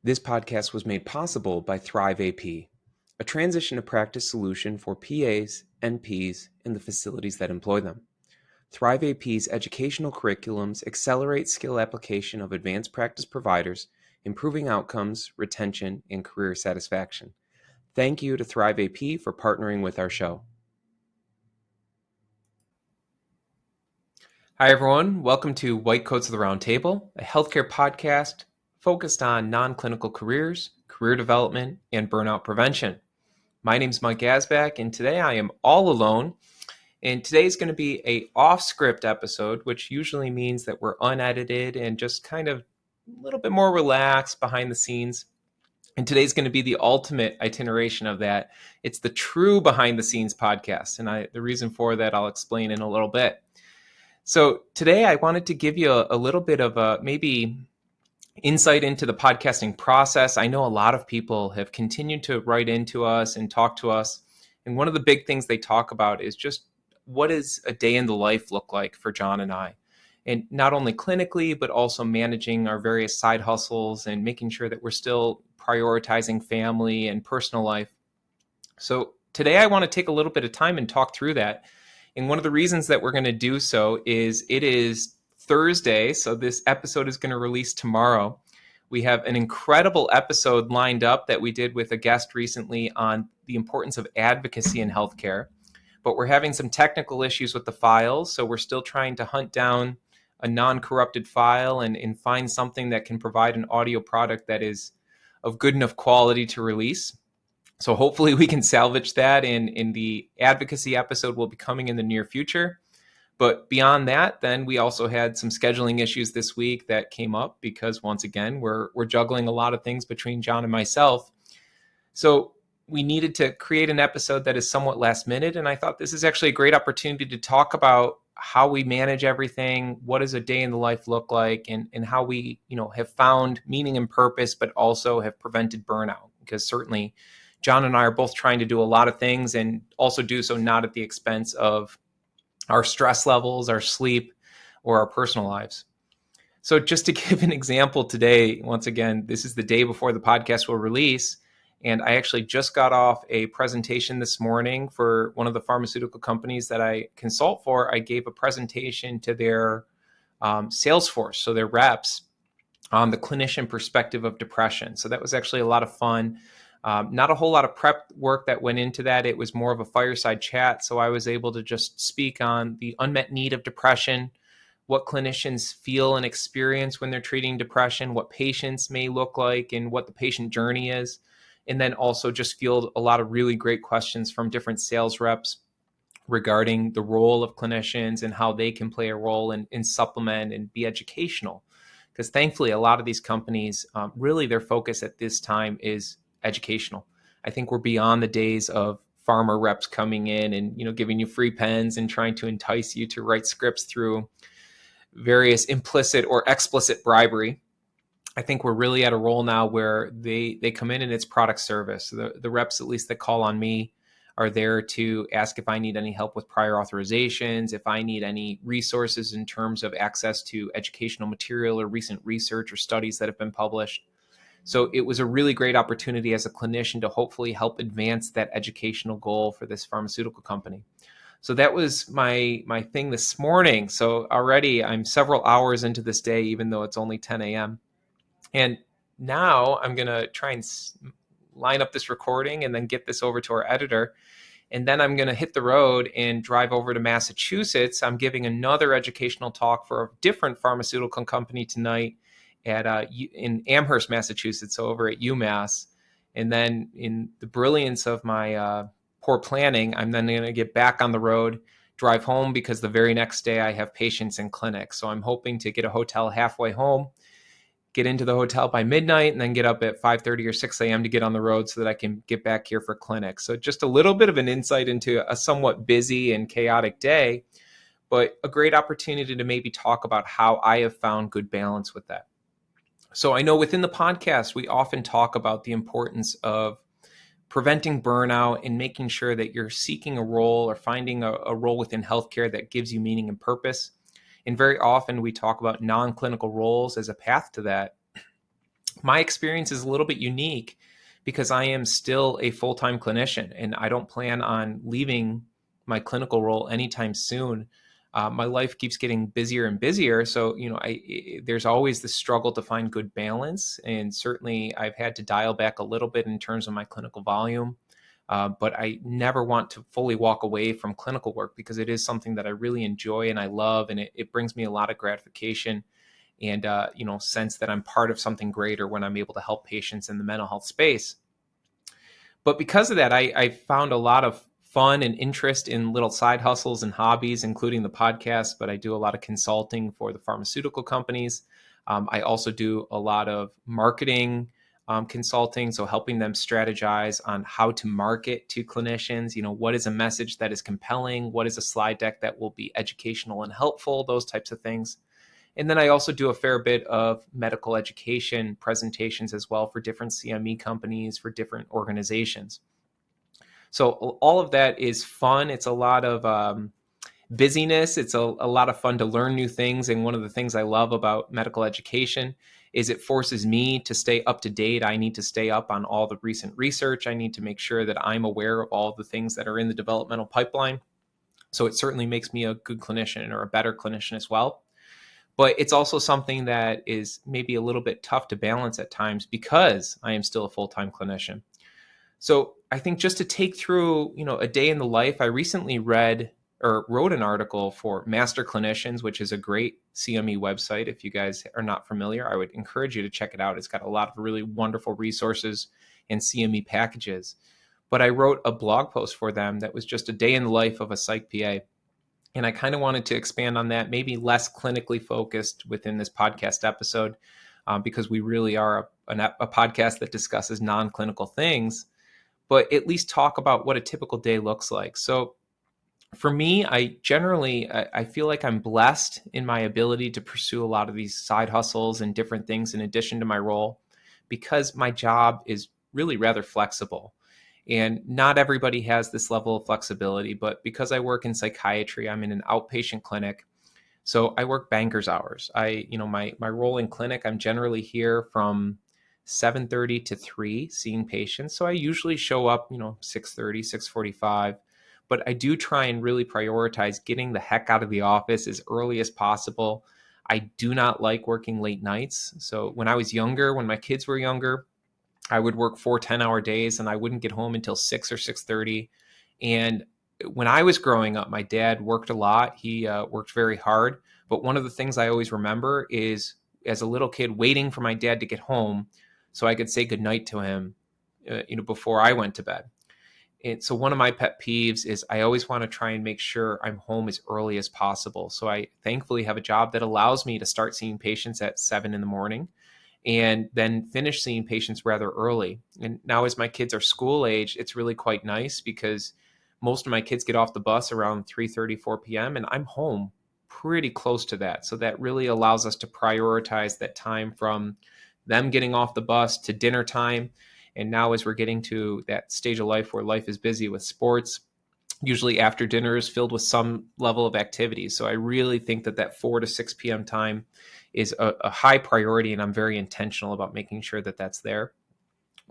This podcast was made possible by Thrive AP, a transition to practice solution for PAs, NPs, and the facilities that employ them. Thrive AP's educational curriculums accelerate skill application of advanced practice providers, improving outcomes, retention, and career satisfaction. Thank you to Thrive AP for partnering with our show. Hi, everyone. Welcome to White Coats of the Round Table, a healthcare podcast focused on non-clinical careers, career development, and burnout prevention. My name is Mike Asback, and today I am all alone. And today is going to be a off-script episode, which usually means that we're unedited and just kind of a little bit more relaxed behind the scenes. And today's going to be the ultimate iteration of that. It's the true behind the scenes podcast. And the reason for that I'll explain in a little bit. So today I wanted to give you a little bit of a maybe insight into the podcasting process. I know a lot of people have continued to write into us and talk to us. And one of the big things they talk about is just what does a day in the life look like for John and I? And not only clinically, but also managing our various side hustles and making sure that we're still prioritizing family and personal life. So today I want to take a little bit of time and talk through that. And one of the reasons that we're going to do so is it is Thursday, so this episode is going to release tomorrow. We have an incredible episode lined up that we did with a guest recently on the importance of advocacy in healthcare. But we're having some technical issues with the files, so we're still trying to hunt down a non-corrupted file and find something that can provide an audio product that is of good enough quality to release. So hopefully we can salvage that, and in the advocacy episode will be coming in the near future. But beyond that, then we also had some scheduling issues this week that came up because once again, we're juggling a lot of things between John and myself. So we needed to create an episode that is somewhat last minute. And I thought this is actually a great opportunity to talk about how we manage everything, what does a day in the life look like, and how we, have found meaning and purpose, but also have prevented burnout. Because certainly John and I are both trying to do a lot of things and also do so not at the expense of our stress levels, our sleep, or our personal lives. So just to give an example today, once again, this is the day before the podcast will release. And I actually just got off a presentation this morning for one of the pharmaceutical companies that I consult for. I gave a presentation to their sales force, so their reps, on the clinician perspective of depression. So that was actually a lot of fun. Not a whole lot of prep work that went into that. It was more of a fireside chat. So I was able to just speak on the unmet need of depression, what clinicians feel and experience when they're treating depression, what patients may look like, and what the patient journey is. And then also just field a lot of really great questions from different sales reps regarding the role of clinicians and how they can play a role in supplement and be educational. Because thankfully, a lot of these companies, really their focus at this time is educational. I think we're beyond the days of pharma reps coming in and giving you free pens and trying to entice you to write scripts through various implicit or explicit bribery. I think we're really at a role now where they come in and it's product service. The reps, at least that call on me, are there to ask if I need any help with prior authorizations, if I need any resources in terms of access to educational material or recent research or studies that have been published. So it was a really great opportunity as a clinician to hopefully help advance that educational goal for this pharmaceutical company. So that was my thing this morning. So already I'm several hours into this day, even though it's only 10 a.m. And now I'm going to try and line up this recording and then get this over to our editor. And then I'm going to hit the road and drive over to Massachusetts. I'm giving another educational talk for a different pharmaceutical company tonight in Amherst, Massachusetts, so over at UMass. And then in the brilliance of my poor planning, I'm then going to get back on the road, drive home, because the very next day I have patients in clinic. So I'm hoping to get a hotel halfway home, get into the hotel by midnight, and then get up at 5:30 or 6 a.m. to get on the road so that I can get back here for clinic. So just a little bit of an insight into a somewhat busy and chaotic day, but a great opportunity to maybe talk about how I have found good balance with that. So I know within the podcast, we often talk about the importance of preventing burnout and making sure that you're seeking a role or finding a role within healthcare that gives you meaning and purpose. And very often we talk about non-clinical roles as a path to that. My experience is a little bit unique because I am still a full-time clinician and I don't plan on leaving my clinical role anytime soon. My life keeps getting busier and busier. So, there's always the struggle to find good balance. And certainly I've had to dial back a little bit in terms of my clinical volume. But I never want to fully walk away from clinical work because it is something that I really enjoy and I love, and it brings me a lot of gratification and sense that I'm part of something greater when I'm able to help patients in the mental health space. But because of that, I found a lot of fun and interest in little side hustles and hobbies, including the podcast. But I do a lot of consulting for the pharmaceutical companies. I also do a lot of marketing consulting, so helping them strategize on how to market to clinicians. What is a message that is compelling? What is a slide deck that will be educational and helpful? Those types of things. And then I also do a fair bit of medical education presentations as well for different CME companies, for different organizations. So all of that is fun. It's a lot of busyness. It's a lot of fun to learn new things. And one of the things I love about medical education is it forces me to stay up to date. I need to stay up on all the recent research. I need to make sure that I'm aware of all the things that are in the developmental pipeline. So it certainly makes me a good clinician or a better clinician as well. But it's also something that is maybe a little bit tough to balance at times because I am still a full-time clinician. So I think just to take through, a day in the life, I recently read or wrote an article for Master Clinicians, which is a great CME website. If you guys are not familiar, I would encourage you to check it out. It's got a lot of really wonderful resources and CME packages. But I wrote a blog post for them that was just a day in the life of a psych PA. And I kind of wanted to expand on that, maybe less clinically focused within this podcast episode, because we really are a podcast that discusses non-clinical things, but at least talk about what a typical day looks like. So for me, I feel like I'm blessed in my ability to pursue a lot of these side hustles and different things in addition to my role, because my job is really rather flexible. And not everybody has this level of flexibility, but because I work in psychiatry, I'm in an outpatient clinic. So I work banker's hours. My role in clinic, I'm generally here from 7:30 to 3 seeing patients. So I usually show up, 6:30, 6:45. But I do try and really prioritize getting the heck out of the office as early as possible. I do not like working late nights. So when I was younger, when my kids were younger, I would work 4 10-hour days and I wouldn't get home until 6 or 6:30. And when I was growing up, my dad worked a lot. He worked very hard. But one of the things I always remember is as a little kid waiting for my dad to get home so I could say goodnight to him, before I went to bed. And so one of my pet peeves is I always want to try and make sure I'm home as early as possible. So I thankfully have a job that allows me to start seeing patients at 7 in the morning and then finish seeing patients rather early. And now as my kids are school age, it's really quite nice because most of my kids get off the bus around 3:30, 4 p.m. and I'm home pretty close to that. So that really allows us to prioritize that time from them getting off the bus to dinner time. And now as we're getting to that stage of life where life is busy with sports, usually after dinner is filled with some level of activity. So I really think that 4 to 6 p.m. time is a high priority, and I'm very intentional about making sure that that's there.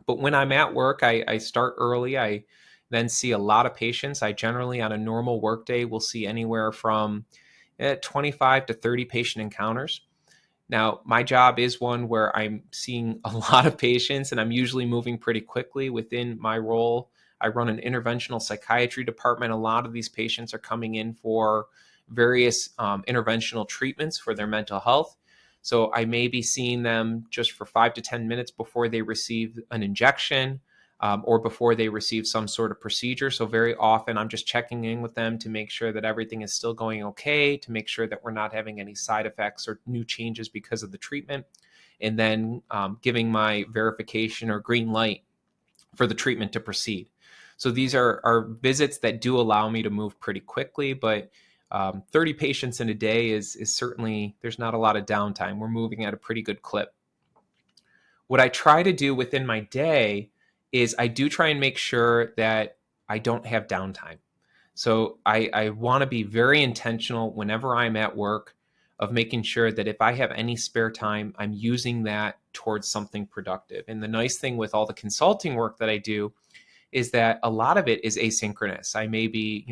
But when I'm at work, I start early. I then see a lot of patients. I generally, on a normal workday, will see anywhere from 25 to 30 patient encounters. Now, my job is one where I'm seeing a lot of patients, and I'm usually moving pretty quickly within my role. I run an interventional psychiatry department. A lot of these patients are coming in for various interventional treatments for their mental health. So I may be seeing them just for 5 to 10 minutes before they receive an injection or before they receive some sort of procedure. So very often I'm just checking in with them to make sure that everything is still going okay, to make sure that we're not having any side effects or new changes because of the treatment, and then giving my verification or green light for the treatment to proceed. So these are visits that do allow me to move pretty quickly, but 30 patients in a day is certainly, there's not a lot of downtime. We're moving at a pretty good clip. What I try to do within my day is I do try and make sure that I don't have downtime. So I want to be very intentional whenever I'm at work of making sure that if I have any spare time, I'm using that towards something productive. And the nice thing with all the consulting work that I do is that a lot of it is asynchronous. I may be,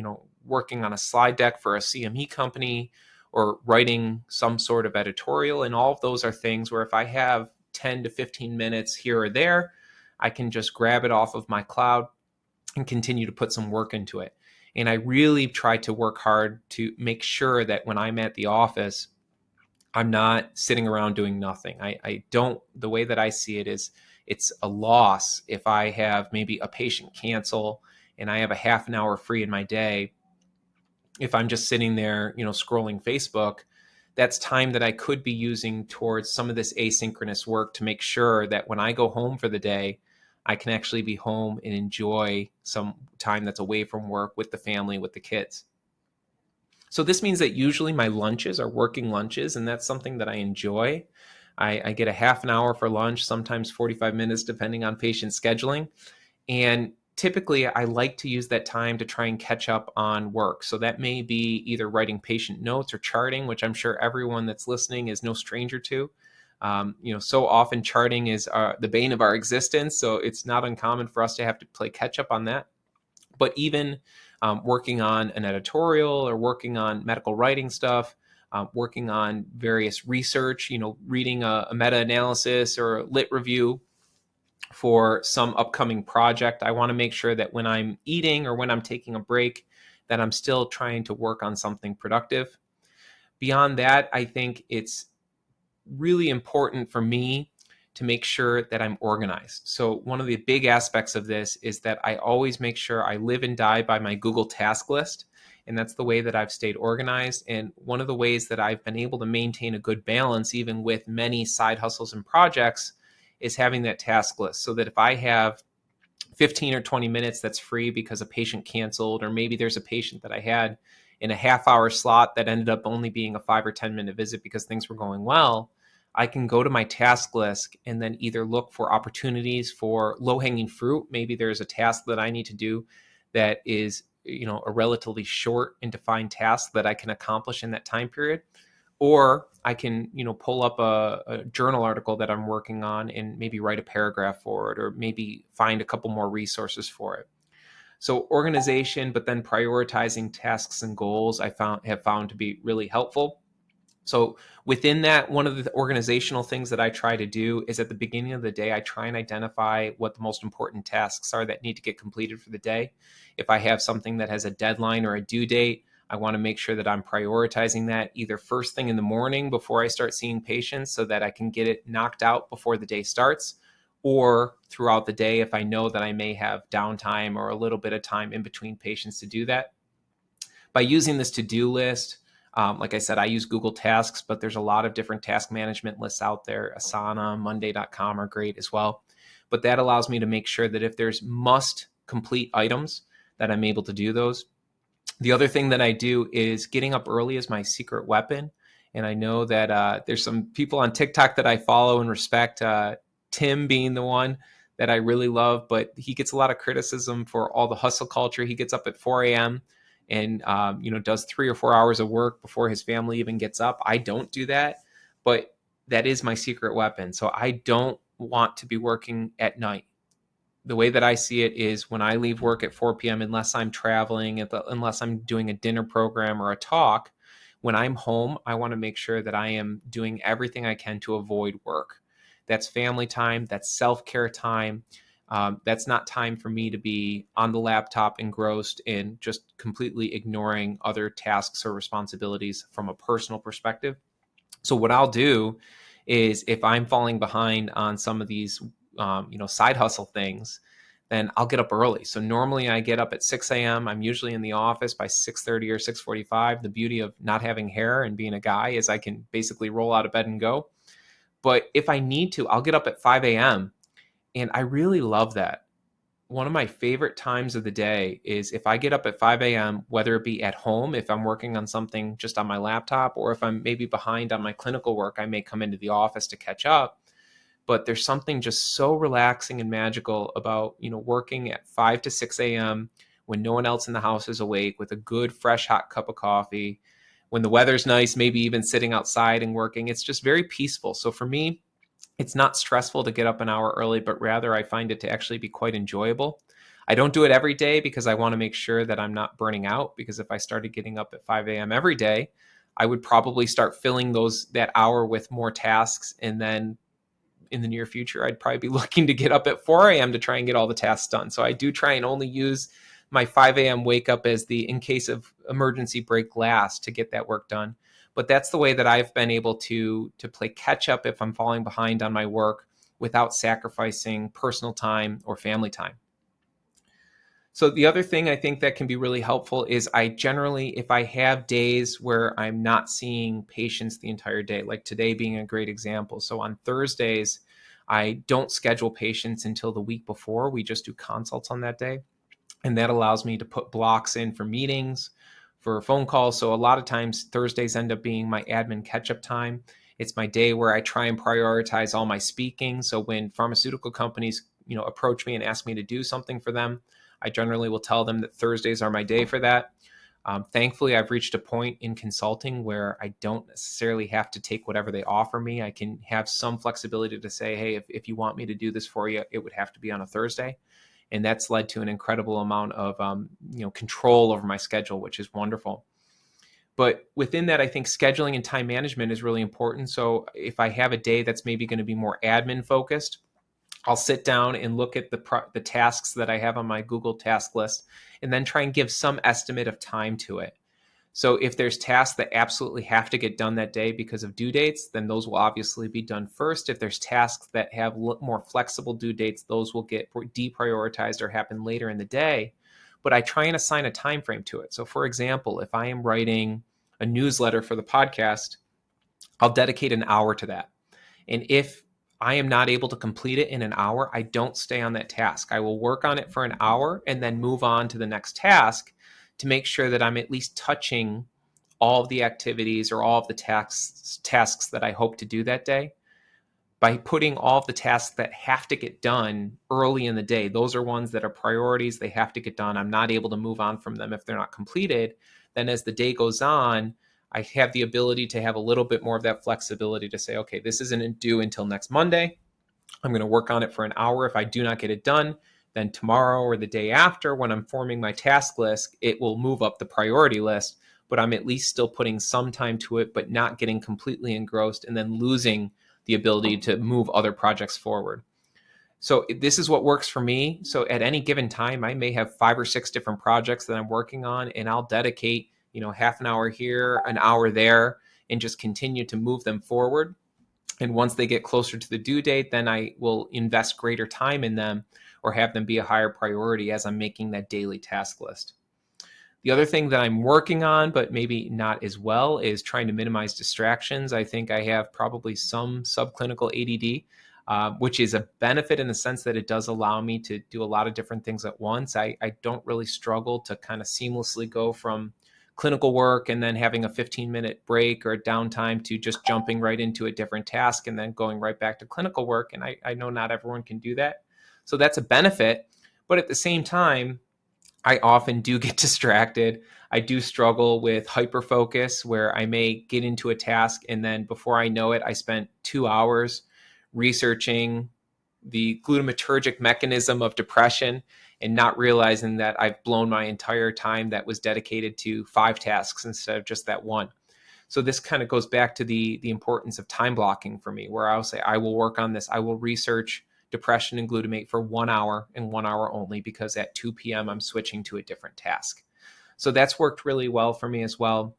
working on a slide deck for a CME company or writing some sort of editorial. And all of those are things where if I have 10 to 15 minutes here or there, I can just grab it off of my cloud and continue to put some work into it. And I really try to work hard to make sure that when I'm at the office, I'm not sitting around doing nothing. I don't, the way that I see it is it's a loss if I have maybe a patient cancel and I have a half an hour free in my day. If I'm just sitting there, scrolling Facebook, that's time that I could be using towards some of this asynchronous work to make sure that when I go home for the day, I can actually be home and enjoy some time that's away from work with the family, with the kids. So this means that usually my lunches are working lunches, and that's something that I enjoy. I get a half an hour for lunch, sometimes 45 minutes, depending on patient scheduling. And typically, I like to use that time to try and catch up on work. So that may be either writing patient notes or charting, which I'm sure everyone that's listening is no stranger to. So often charting is the bane of our existence. So it's not uncommon for us to have to play catch up on that. But even working on an editorial or working on medical writing stuff, working on various research, reading a meta-analysis or a lit review for some upcoming project. I want to make sure that when I'm eating or when I'm taking a break, that I'm still trying to work on something productive. Beyond that, I think it's really important for me to make sure that I'm organized. So one of the big aspects of this is that I always make sure I live and die by my Google task list. And that's the way that I've stayed organized. And one of the ways that I've been able to maintain a good balance, even with many side hustles and projects, is having that task list, so that if I have 15 or 20 minutes that's free because a patient canceled, or maybe there's a patient that I had in a half-hour slot that ended up only being a 5 or 10-minute visit because things were going well, I can go to my task list and then either look for opportunities for low-hanging fruit. Maybe there's a task that I need to do that is, a relatively short and defined task that I can accomplish in that time period. Or I can, pull up a journal article that I'm working on and maybe write a paragraph for it, or maybe find a couple more resources for it. So organization, but then prioritizing tasks and goals, have found to be really helpful. So within that, one of the organizational things that I try to do is at the beginning of the day, I try and identify what the most important tasks are that need to get completed for the day. If I have something that has a deadline or a due date, I want to make sure that I'm prioritizing that either first thing in the morning before I start seeing patients so that I can get it knocked out before the day starts, or throughout the day if I know that I may have downtime or a little bit of time in between patients to do that. By using this to-do list, like I said, I use Google Tasks, but there's a lot of different task management lists out there. Asana, Monday.com are great as well. But that allows me to make sure that if there's must complete items, that I'm able to do those. The other thing that I do is getting up early is my secret weapon. And I know that there's some people on TikTok that I follow and respect, Tim being the one that I really love, but he gets a lot of criticism for all the hustle culture. He gets up at 4 a.m. and does 3 or 4 hours of work before his family even gets up. I don't do that, but that is my secret weapon. So I don't want to be working at night. The way that I see it is when I leave work at 4 p.m., unless I'm traveling, unless I'm doing a dinner program or a talk, when I'm home, I want to make sure that I am doing everything I can to avoid work. That's family time. That's self-care time. That's not time for me to be on the laptop engrossed in just completely ignoring other tasks or responsibilities from a personal perspective. So what I'll do is if I'm falling behind on some of these side hustle things, then I'll get up early. So normally I get up at 6 a.m. I'm usually in the office by 6:30 or 6:45. The beauty of not having hair and being a guy is I can basically roll out of bed and go. But if I need to, I'll get up at 5 a.m. And I really love that. One of my favorite times of the day is if I get up at 5 a.m., whether it be at home, if I'm working on something just on my laptop, or if I'm maybe behind on my clinical work, I may come into the office to catch up. But there's something just so relaxing and magical about, working at 5 to 6 a.m. when no one else in the house is awake, with a good, fresh, hot cup of coffee. When the weather's nice, maybe even sitting outside and working. It's just very peaceful. So for me, It's not stressful to get up an hour early, but rather I find it to actually be quite enjoyable. I don't do it every day because I want to make sure that I'm not burning out, because if I started getting up at 5 a.m. every day, I would probably start filling that hour with more tasks, and then in the near future, I'd probably be looking to get up at 4 a.m. to try and get all the tasks done. So I do try and only use my 5 a.m. wake up as the in case of emergency break last to get that work done. But that's the way that I've been able to play catch up if I'm falling behind on my work without sacrificing personal time or family time. So the other thing I think that can be really helpful is I generally, if I have days where I'm not seeing patients the entire day, like today being a great example. So on Thursdays, I don't schedule patients until the week before. We just do consults on that day. And that allows me to put blocks in for meetings, for phone calls. So a lot of times Thursdays end up being my admin catch-up time. It's my day where I try and prioritize all my speaking. So when pharmaceutical companies, approach me and ask me to do something for them, I generally will tell them that Thursdays are my day for that. Thankfully, I've reached a point in consulting where I don't necessarily have to take whatever they offer me. I can have some flexibility to say, hey, if you want me to do this for you, it would have to be on a Thursday. And that's led to an incredible amount of control over my schedule, which is wonderful. But within that, I think scheduling and time management is really important. So if I have a day that's maybe going to be more admin focused, I'll sit down and look at the tasks that I have on my Google task list and then try and give some estimate of time to it. So if there's tasks that absolutely have to get done that day because of due dates, then those will obviously be done first. If there's tasks that have more flexible due dates, those will get deprioritized or happen later in the day. But I try and assign a time frame to it. So for example, if I am writing a newsletter for the podcast, I'll dedicate an hour to that. And if I am not able to complete it in an hour, I don't stay on that task. I will work on it for an hour and then move on to the next task to make sure that I'm at least touching all of the activities or all of the tasks that I hope to do that day. By putting all of the tasks that have to get done early in the day, those are ones that are priorities, they have to get done. I'm not able to move on from them if they're not completed. Then as the day goes on, I have the ability to have a little bit more of that flexibility to say, okay, this isn't due until next Monday. I'm going to work on it for an hour. If I do not get it done, then tomorrow or the day after, when I'm forming my task list, it will move up the priority list, but I'm at least still putting some time to it, but not getting completely engrossed and then losing the ability to move other projects forward. So this is what works for me. So at any given time, I may have 5 or 6 different projects that I'm working on, and I'll dedicate half an hour here, an hour there, and just continue to move them forward. And once they get closer to the due date, then I will invest greater time in them or have them be a higher priority as I'm making that daily task list. The other thing that I'm working on, but maybe not as well, is trying to minimize distractions. I think I have probably some subclinical ADD, which is a benefit in the sense that it does allow me to do a lot of different things at once. I don't really struggle to kind of seamlessly go from clinical work and then having a 15-minute break or downtime to just jumping right into a different task and then going right back to clinical work. And I know not everyone can do that. So that's a benefit. But at the same time, I often do get distracted. I do struggle with hyperfocus where I may get into a task and then before I know it, I spent 2 hours researching the glutamatergic mechanism of depression and not realizing that I've blown my entire time that was dedicated to 5 tasks instead of just that one. So this kind of goes back to the importance of time blocking for me, where I'll say, I will work on this. I will research depression and glutamate for 1 hour and 1 hour only, because at 2 p.m. I'm switching to a different task. So that's worked really well for me as well.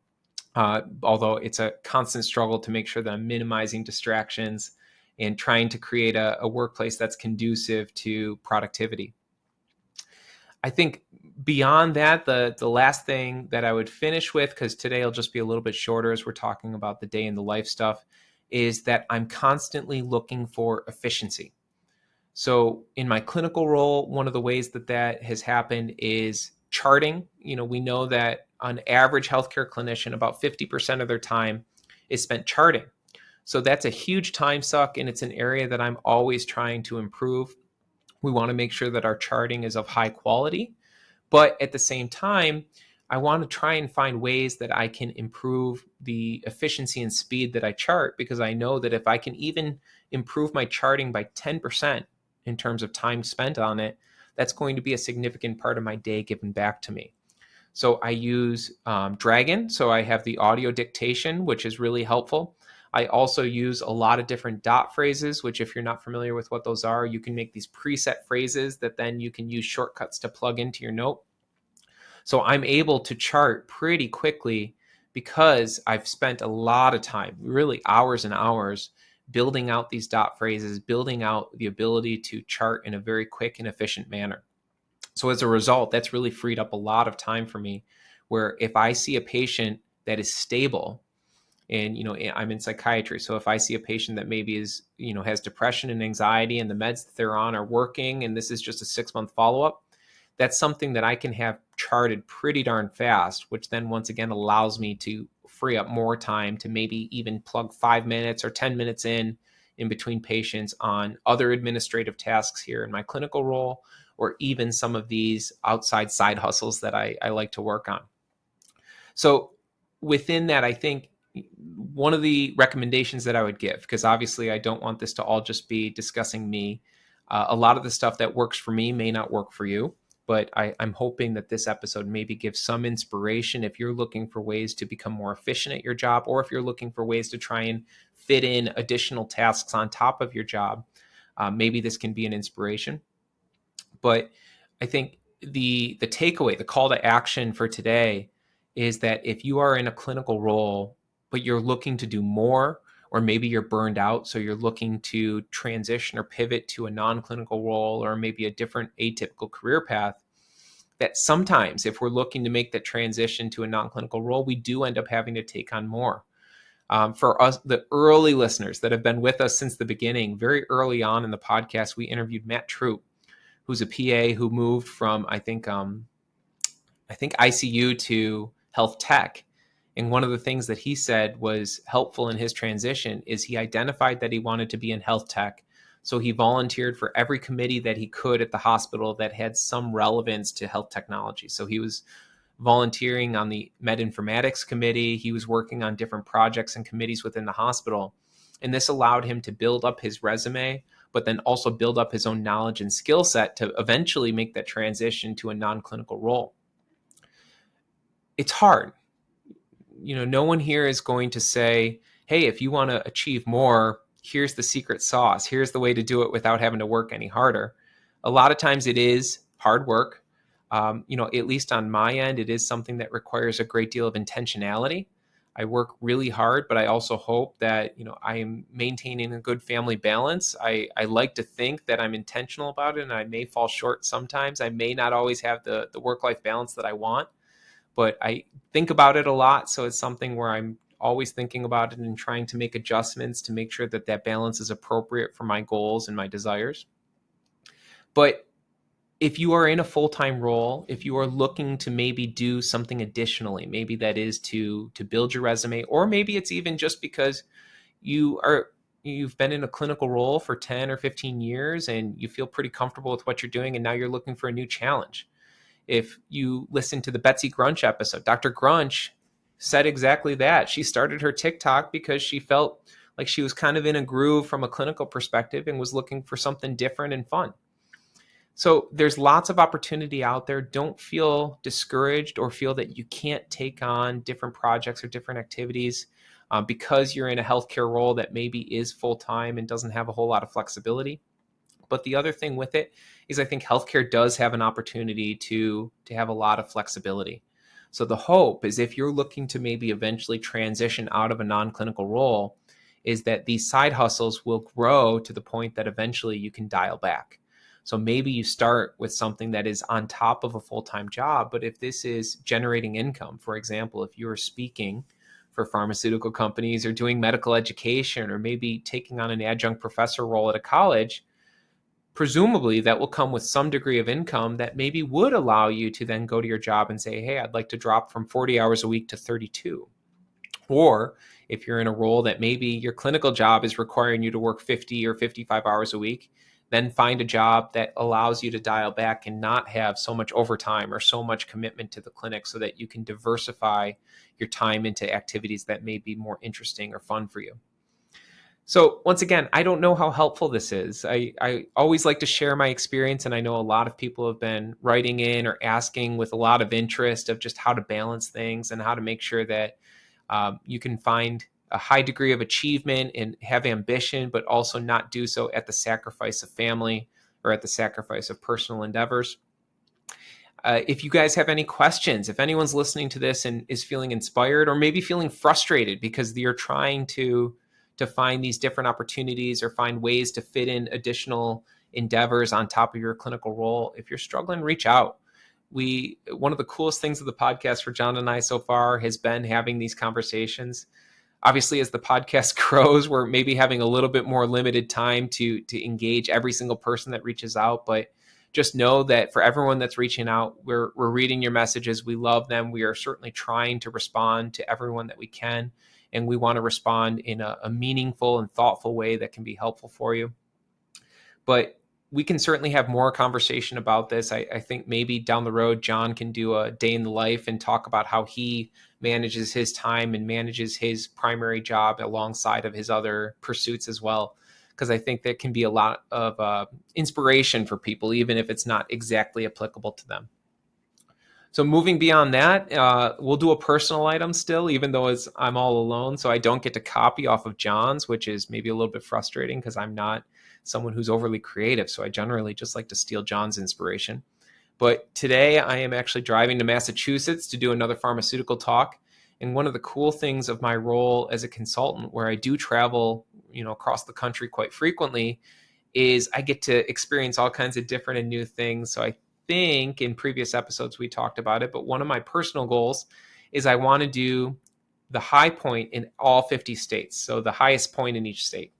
Although it's a constant struggle to make sure that I'm minimizing distractions and trying to create a workplace that's conducive to productivity. I think beyond that, the last thing that I would finish with, because today will just be a little bit shorter as we're talking about the day in the life stuff, is that I'm constantly looking for efficiency. So in my clinical role, one of the ways that has happened is charting. We know that on average healthcare clinician, about 50% of their time is spent charting. So that's a huge time suck, and it's an area that I'm always trying to improve. We want to make sure that our charting is of high quality, but at the same time, I want to try and find ways that I can improve the efficiency and speed that I chart, because I know that if I can even improve my charting by 10% in terms of time spent on it, that's going to be a significant part of my day given back to me. So I use Dragon. So I have the audio dictation, which is really helpful. I also use a lot of different dot phrases, which if you're not familiar with what those are, you can make these preset phrases that then you can use shortcuts to plug into your note. So I'm able to chart pretty quickly because I've spent a lot of time, really hours and hours, building out these dot phrases, building out the ability to chart in a very quick and efficient manner. So as a result, that's really freed up a lot of time for me, where if I see a patient that is stable, and I'm in psychiatry, so if I see a patient that maybe is has depression and anxiety and the meds that they're on are working and this is just a 6-month follow-up, that's something that I can have charted pretty darn fast, which then once again allows me to free up more time to maybe even plug 5 minutes or 10 minutes in between patients on other administrative tasks here in my clinical role, or even some of these outside side hustles that I like to work on. So within that, I think one of the recommendations that I would give, because obviously I don't want this to all just be discussing me, a lot of the stuff that works for me may not work for you, but I'm hoping that this episode maybe gives some inspiration if you're looking for ways to become more efficient at your job, or if you're looking for ways to try and fit in additional tasks on top of your job. Maybe this can be an inspiration. But I think the takeaway, the call to action for today is that if you are in a clinical role, but you're looking to do more, or maybe you're burned out, so you're looking to transition or pivot to a non-clinical role or maybe a different atypical career path, that sometimes if we're looking to make that transition to a non-clinical role, we do end up having to take on more. For us, the early listeners that have been with us since the beginning, very early on in the podcast, we interviewed Matt Troop, who's a PA who moved from, I think ICU to health tech. And one of the things that he said was helpful in his transition is he identified that he wanted to be in health tech. So he volunteered for every committee that he could at the hospital that had some relevance to health technology. So he was volunteering on the med informatics committee. He was working on different projects and committees within the hospital. And this allowed him to build up his resume, but then also build up his own knowledge and skill set to eventually make that transition to a non-clinical role. It's hard. No one here is going to say, hey, if you want to achieve more, here's the secret sauce. Here's the way to do it without having to work any harder. A lot of times it is hard work. At least on my end, it is something that requires a great deal of intentionality. I work really hard, but I also hope that, I am maintaining a good family balance. I like to think that I'm intentional about it, and I may fall short sometimes. I may not always have the work-life balance that I want, but I think about it a lot. So it's something where I'm always thinking about it and trying to make adjustments to make sure that that balance is appropriate for my goals and my desires. But if you are in a full-time role, if you are looking to maybe do something additionally, maybe that is to build your resume, or maybe it's even just because you've been in a clinical role for 10 or 15 years and you feel pretty comfortable with what you're doing, and now you're looking for a new challenge. If you listen to the Betsy Grunch episode, Dr. Grunch said exactly that. She started her TikTok because she felt like she was kind of in a groove from a clinical perspective and was looking for something different and fun. So there's lots of opportunity out there. Don't feel discouraged or feel that you can't take on different projects or different activities because you're in a healthcare role that maybe is full-time and doesn't have a whole lot of flexibility. But the other thing with it is I think healthcare does have an opportunity to have a lot of flexibility. So the hope is if you're looking to maybe eventually transition out of a non-clinical role, is that these side hustles will grow to the point that eventually you can dial back. So maybe you start with something that is on top of a full-time job, but if this is generating income, for example, if you're speaking for pharmaceutical companies or doing medical education or maybe taking on an adjunct professor role at a college, presumably that will come with some degree of income that maybe would allow you to then go to your job and say, hey, I'd like to drop from 40 hours a week to 32. Or if you're in a role that maybe your clinical job is requiring you to work 50 or 55 hours a week, then find a job that allows you to dial back and not have so much overtime or so much commitment to the clinic so that you can diversify your time into activities that may be more interesting or fun for you. So once again, I don't know how helpful this is. I always like to share my experience, and I know a lot of people have been writing in or asking with a lot of interest of just how to balance things and how to make sure that you can find a high degree of achievement and have ambition, but also not do so at the sacrifice of family or at the sacrifice of personal endeavors. If you guys have any questions, if anyone's listening to this and is feeling inspired or maybe feeling frustrated because you're trying to find these different opportunities or find ways to fit in additional endeavors on top of your clinical role, if you're struggling, reach out. One of the coolest things of the podcast for John and I so far has been having these conversations. Obviously, as the podcast grows, we're maybe having a little bit more limited time to engage every single person that reaches out, but just know that for everyone that's reaching out, we're reading your messages. We love them. We are certainly trying to respond to everyone that we can, and we want to respond in a meaningful and thoughtful way that can be helpful for you. But we can certainly have more conversation about this. I think maybe down the road, John can do a day in the life and talk about how he manages his time and manages his primary job alongside of his other pursuits as well. Because I think that can be a lot of inspiration for people, even if it's not exactly applicable to them. So moving beyond that, we'll do a personal item still, even though I'm all alone. So I don't get to copy off of John's, which is maybe a little bit frustrating because I'm not someone who's overly creative. So I generally just like to steal John's inspiration. But today I am actually driving to Massachusetts to do another pharmaceutical talk. And one of the cool things of my role as a consultant, where I do travel, across the country quite frequently, is I get to experience all kinds of different and new things. So I think in previous episodes we talked about it, but one of my personal goals is I want to do the high point in all 50 states. So the highest point in each state.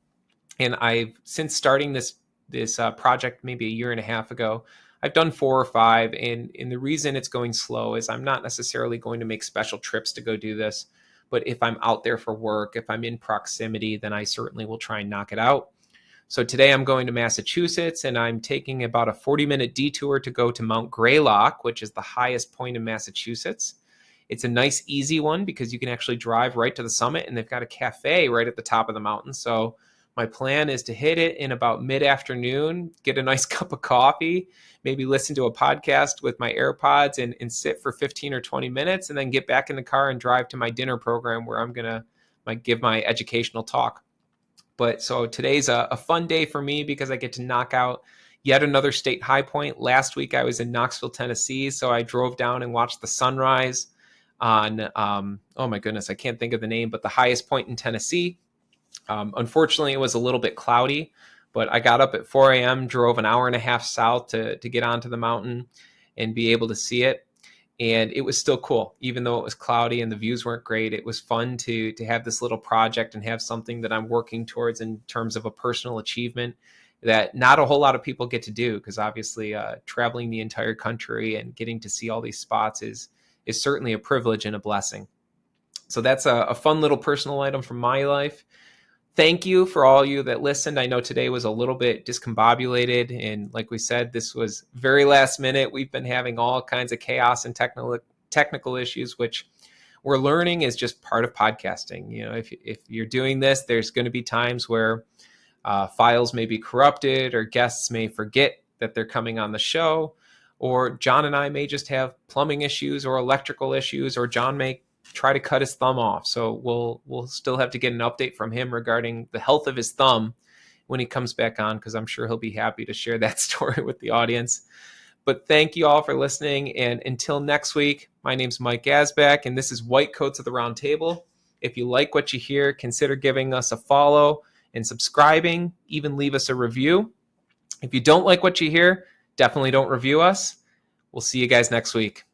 And since starting this project maybe a year and a half ago, I've done 4 or 5. And the reason it's going slow is I'm not necessarily going to make special trips to go do this. But if I'm out there for work, if I'm in proximity, then I certainly will try and knock it out. So today I'm going to Massachusetts, and I'm taking about a 40-minute detour to go to Mount Greylock, which is the highest point in Massachusetts. It's a nice, easy one because you can actually drive right to the summit, and they've got a cafe right at the top of the mountain. So my plan is to hit it in about mid-afternoon, get a nice cup of coffee, maybe listen to a podcast with my AirPods and sit for 15 or 20 minutes, and then get back in the car and drive to my dinner program where I'm going to give my educational talk. But so today's a fun day for me because I get to knock out yet another state high point. Last week I was in Knoxville, Tennessee, so I drove down and watched the sunrise on, oh my goodness, I can't think of the name, but the highest point in Tennessee. Unfortunately, it was a little bit cloudy, but I got up at 4 a.m., drove an hour and a half south to get onto the mountain and be able to see it. And it was still cool, even though it was cloudy and the views weren't great. It was fun to have this little project and have something that I'm working towards in terms of a personal achievement that not a whole lot of people get to do, because obviously traveling the entire country and getting to see all these spots is certainly a privilege and a blessing. So that's a fun little personal item from my life. Thank you for all you that listened. I know today was a little bit discombobulated, and like we said, this was very last minute. We've been having all kinds of chaos and technical issues, which we're learning is just part of podcasting. If you're doing this, there's going to be times where files may be corrupted, or guests may forget that they're coming on the show, or John and I may just have plumbing issues or electrical issues, or John may try to cut his thumb off. So we'll still have to get an update from him regarding the health of his thumb when he comes back on, because I'm sure he'll be happy to share that story with the audience. But thank you all for listening. And until next week, my name's Mike Gasback, and this is White Coats of the Round Table. If you like what you hear, consider giving us a follow and subscribing, even leave us a review. If you don't like what you hear, definitely don't review us. We'll see you guys next week.